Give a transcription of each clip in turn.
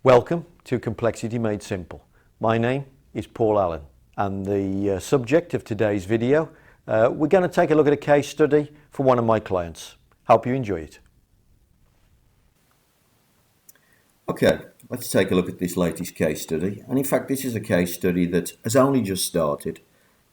Welcome to Complexity Made Simple. My name is Paul Allen, and the subject of today's video, we're going to take a look at a case study for one of my clients. Hope you enjoy it. Okay, let's take a look at this latest case study. And in fact, this is a case study that has only just started.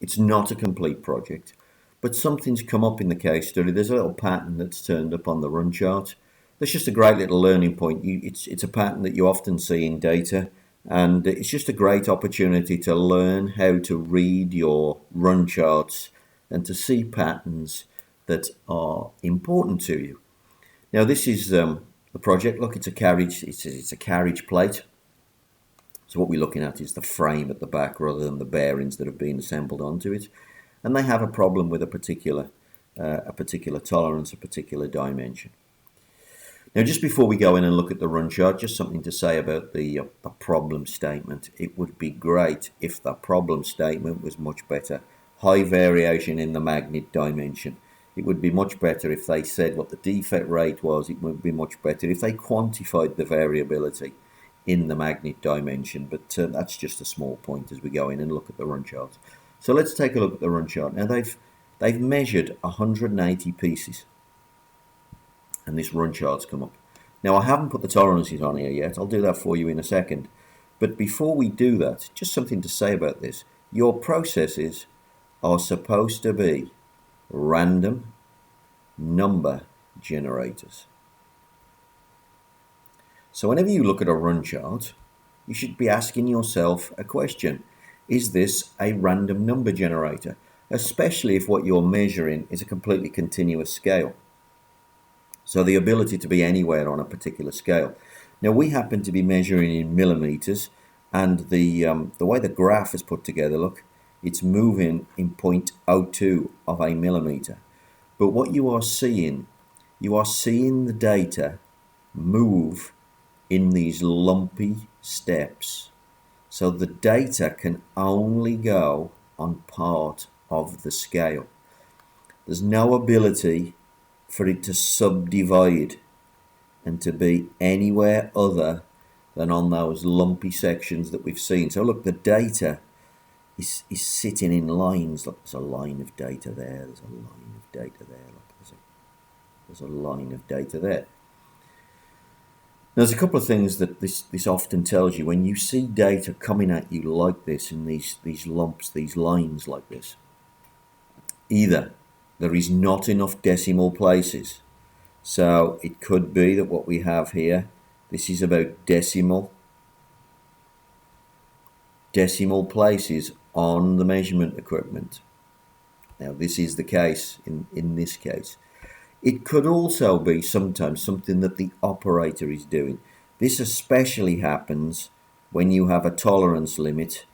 It's not a complete project, but something's come up in the case study. There's a little pattern that's turned up on the run chart. That's just a great little learning point. It's a pattern that you often see in data, and it's just a great opportunity to learn how to read your run charts and to see patterns that are important to you. Now, this is the project. Look, it's a carriage. It's a carriage plate. So what we're looking at is the frame at the back rather than the bearings that have been assembled onto it, and they have a problem with a particular tolerance, a particular dimension. Now, just before we go in and look at the run chart, just something to say about the problem statement. It would be great if the problem statement was much better. High variation in the magnet dimension. It would be much better if they said what the defect rate was. It would be much better if they quantified the variability in the magnet dimension. But that's just a small point as we go in and look at the run chart. So let's take a look at the run chart. Now, they've measured 180 pieces. And this run chart's come up. Now, I haven't put the tolerances on here yet. I'll do that for you in a second. But before we do that, just something to say about this. Your processes are supposed to be random number generators. So whenever you look at a run chart, you should be asking yourself a question. Is this a random number generator? Especially if what you're measuring is a completely continuous scale. So the ability to be anywhere on a particular scale. Now, we happen to be measuring in millimeters, and the way the graph is put together, look, it's moving in 0.02 of a millimeter. But what you are seeing the data move in these lumpy steps. So the data can only go on part of the scale. There's no ability for it to subdivide and to be anywhere other than on those lumpy sections that we've seen. So look, the data is sitting in lines. Look, there's a line of data there. There's a line of data there. Look, there's a line of data there. Now, there's a couple of things that this often tells you. When you see data coming at you like this, in these lumps, these lines like this, either there is not enough decimal places. So it could be that what we have here, this is about decimal places on the measurement equipment. Now, this is the case in this case. It could also be sometimes something that the operator is doing. This especially happens when you have a tolerance limit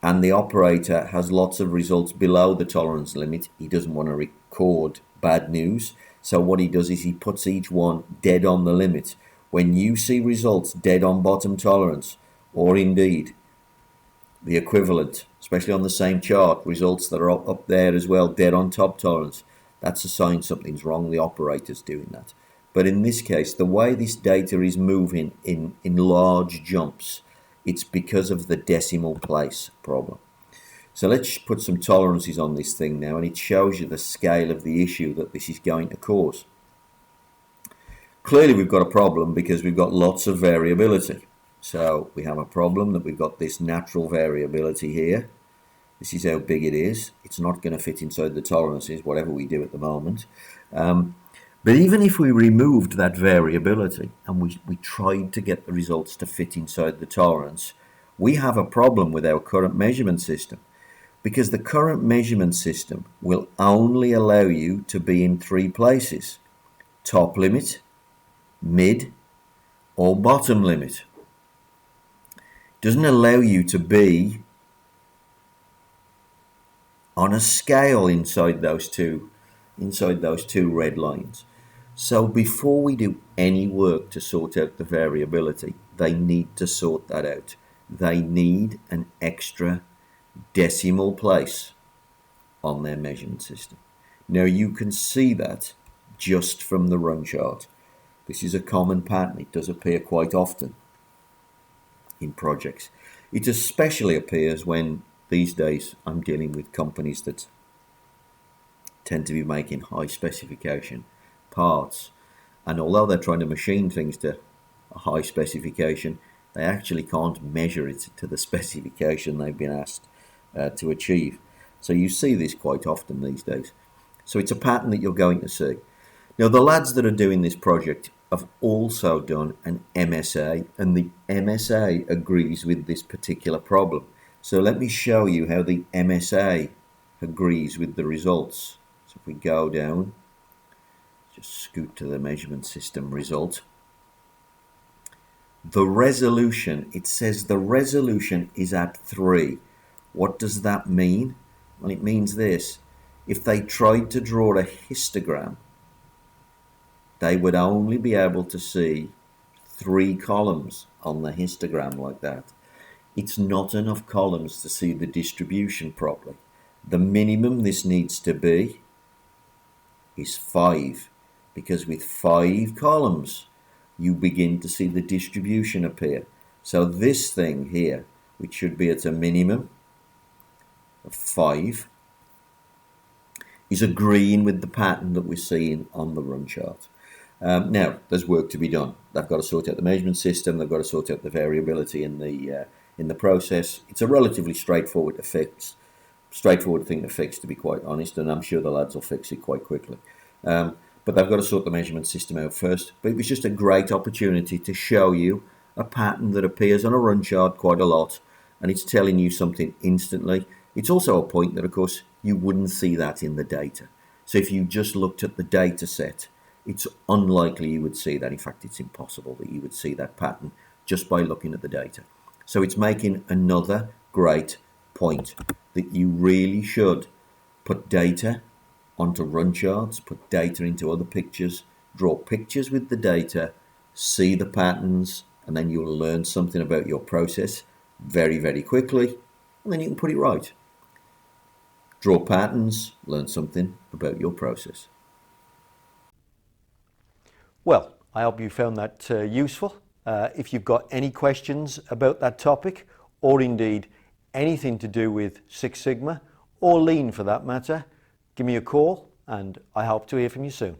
and the operator has lots of results below the tolerance limit. He doesn't want to record bad news. So what he does is he puts each one dead on the limit. When you see results dead on bottom tolerance, or indeed the equivalent, especially on the same chart, results that are up there as well, dead on top tolerance, that's a sign something's wrong. The operator's doing that. But in this case, the way this data is moving in large jumps, it's because of the decimal place problem. So let's put some tolerances on this thing now, and it shows you the scale of the issue that this is going to cause. Clearly, we've got a problem because we've got lots of variability. So we have a problem that we've got this natural variability here. This is how big it is. It's not going to fit inside the tolerances, whatever we do at the moment. But even if we removed that variability and we tried to get the results to fit inside the tolerance, we have a problem with our current measurement system, because the current measurement system will only allow you to be in three places: top limit, mid, or bottom limit. It doesn't allow you to be on a scale inside those two red lines. So before we do any work to sort out the variability, they need to sort that out. They need an extra decimal place on their measurement system. Now, you can see that just from the run chart. This is a common pattern. It does appear quite often. in projects. It especially appears when these days I'm dealing with companies that tend to be making high specification parts, and although they're trying to machine things to a high specification, they actually can't measure it to the specification they've been asked to achieve. So you see this quite often these days. So it's a pattern that you're going to see. Now, the lads that are doing this project have also done an MSA, and the MSA agrees with this particular problem. So let me show you how the MSA agrees with the results. So if we go down, just scoot to the measurement system result. The resolution, it says the resolution is at 3. What does that mean? Well, it means this. If they tried to draw a histogram, they would only be able to see 3 columns on the histogram like that. It's not enough columns to see the distribution properly. The minimum this needs to be is 5, because with 5 columns you begin to see the distribution appear. So this thing here, which should be at a minimum of 5, is agreeing with the pattern that we're seeing on the run chart. Now, there's work to be done. They've got to sort out the measurement system. They've got to sort out the variability in the process. It's a relatively straightforward thing to fix, to be quite honest, and I'm sure the lads will fix it quite quickly. But they've got to sort the measurement system out first. But it was just a great opportunity to show you a pattern that appears on a run chart quite a lot, and it's telling you something instantly. It's also a point that, of course, you wouldn't see that in the data. So if you just looked at the data set, it's unlikely you would see that. In fact, it's impossible that you would see that pattern just by looking at the data. So it's making another great point that you really should put data onto run charts, put data into other pictures, draw pictures with the data, see the patterns, and then you'll learn something about your process very, very quickly, and then you can put it right. Draw patterns, learn something about your process. Well, I hope you found that useful. If you've got any questions about that topic, or indeed anything to do with Six Sigma or Lean for that matter, give me a call and I hope to hear from you soon.